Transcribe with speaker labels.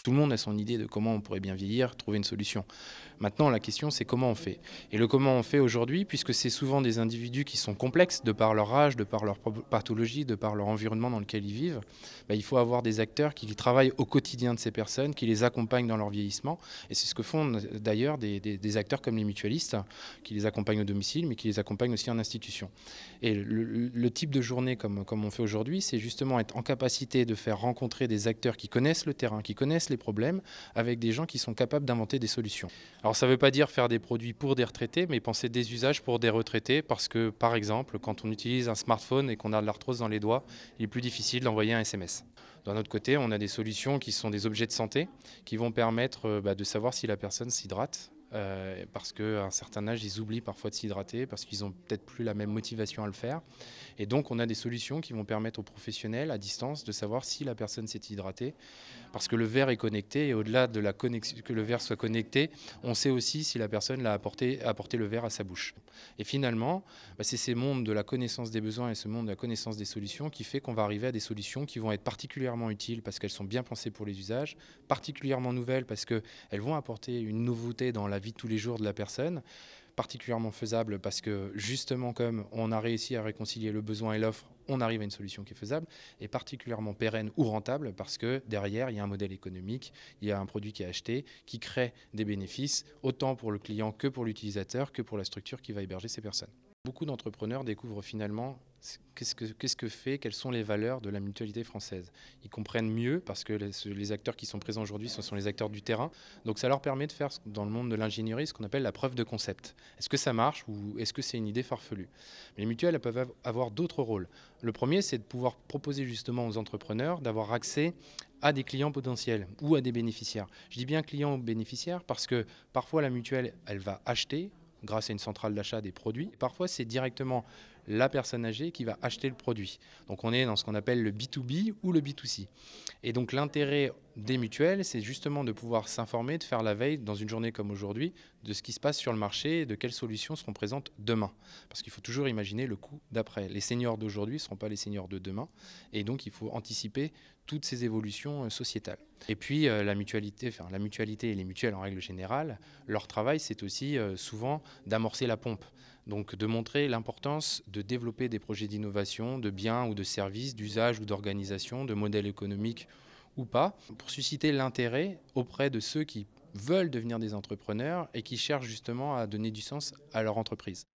Speaker 1: Tout le monde a son idée de comment on pourrait bien vieillir, trouver une solution. Maintenant, la question, c'est comment on fait. Et le comment on fait aujourd'hui, puisque c'est souvent des individus qui sont complexes de par leur âge, de par leur pathologie, de par leur environnement dans lequel ils vivent, il faut avoir des acteurs qui travaillent au quotidien de ces personnes, qui les accompagnent dans leur vieillissement. Et c'est ce que font d'ailleurs des acteurs comme les mutualistes, qui les accompagnent au domicile, mais qui les accompagnent aussi en institution. Et le type de journée comme on fait aujourd'hui, c'est justement être en capacité de faire rencontrer des acteurs qui connaissent le terrain, qui connaissent les problèmes, avec des gens qui sont capables d'inventer des solutions. Alors ça ne veut pas dire faire des produits pour des retraités, mais penser des usages pour des retraités, parce que par exemple, quand on utilise un smartphone et qu'on a de l'arthrose dans les doigts, il est plus difficile d'envoyer un SMS. D'un autre côté, on a des solutions qui sont des objets de santé, qui vont permettre de savoir si la personne s'hydrate. Parce qu'à un certain âge, ils oublient parfois de s'hydrater, parce qu'ils n'ont peut-être plus la même motivation à le faire. Et donc, on a des solutions qui vont permettre aux professionnels, à distance, de savoir si la personne s'est hydratée. Parce que le verre est connecté, et au-delà de la connexion, que le verre soit connecté, on sait aussi si la personne a apporté le verre à sa bouche. Et finalement, c'est ces mondes de la connaissance des besoins et ce monde de la connaissance des solutions qui fait qu'on va arriver à des solutions qui vont être particulièrement utiles parce qu'elles sont bien pensées pour les usages, particulièrement nouvelles parce qu'elles vont apporter une nouveauté dans la vie de tous les jours de la personne, particulièrement faisable parce que justement comme on a réussi à réconcilier le besoin et l'offre, on arrive à une solution qui est faisable, et particulièrement pérenne ou rentable parce que derrière il y a un modèle économique, il y a un produit qui est acheté, qui crée des bénéfices autant pour le client que pour l'utilisateur, que pour la structure qui va héberger ces personnes. Beaucoup d'entrepreneurs découvrent finalement quelles sont les valeurs de la mutualité française. Ils comprennent mieux parce que les acteurs qui sont présents aujourd'hui, ce sont les acteurs du terrain. Donc ça leur permet de faire dans le monde de l'ingénierie ce qu'on appelle la preuve de concept. Est-ce que ça marche ou est-ce que c'est une idée farfelue? Mais les mutuelles elles peuvent avoir d'autres rôles. Le premier, c'est de pouvoir proposer justement aux entrepreneurs d'avoir accès à des clients potentiels ou à des bénéficiaires. Je dis bien clients ou bénéficiaires parce que parfois la mutuelle, elle va acheter grâce à une centrale d'achat des produits. Parfois, c'est directement la personne âgée qui va acheter le produit. Donc on est dans ce qu'on appelle le B2B ou le B2C. Et donc l'intérêt des mutuelles, c'est justement de pouvoir s'informer, de faire la veille dans une journée comme aujourd'hui, de ce qui se passe sur le marché et de quelles solutions seront présentes demain. Parce qu'il faut toujours imaginer le coût d'après. Les seniors d'aujourd'hui ne seront pas les seniors de demain. Et donc il faut anticiper toutes ces évolutions sociétales. Et puis la mutualité et les mutuelles en règle générale, leur travail c'est aussi souvent d'amorcer la pompe. Donc de montrer l'importance de développer des projets d'innovation, de biens ou de services, d'usage ou d'organisation, de modèles économiques ou pas, pour susciter l'intérêt auprès de ceux qui veulent devenir des entrepreneurs et qui cherchent justement à donner du sens à leur entreprise.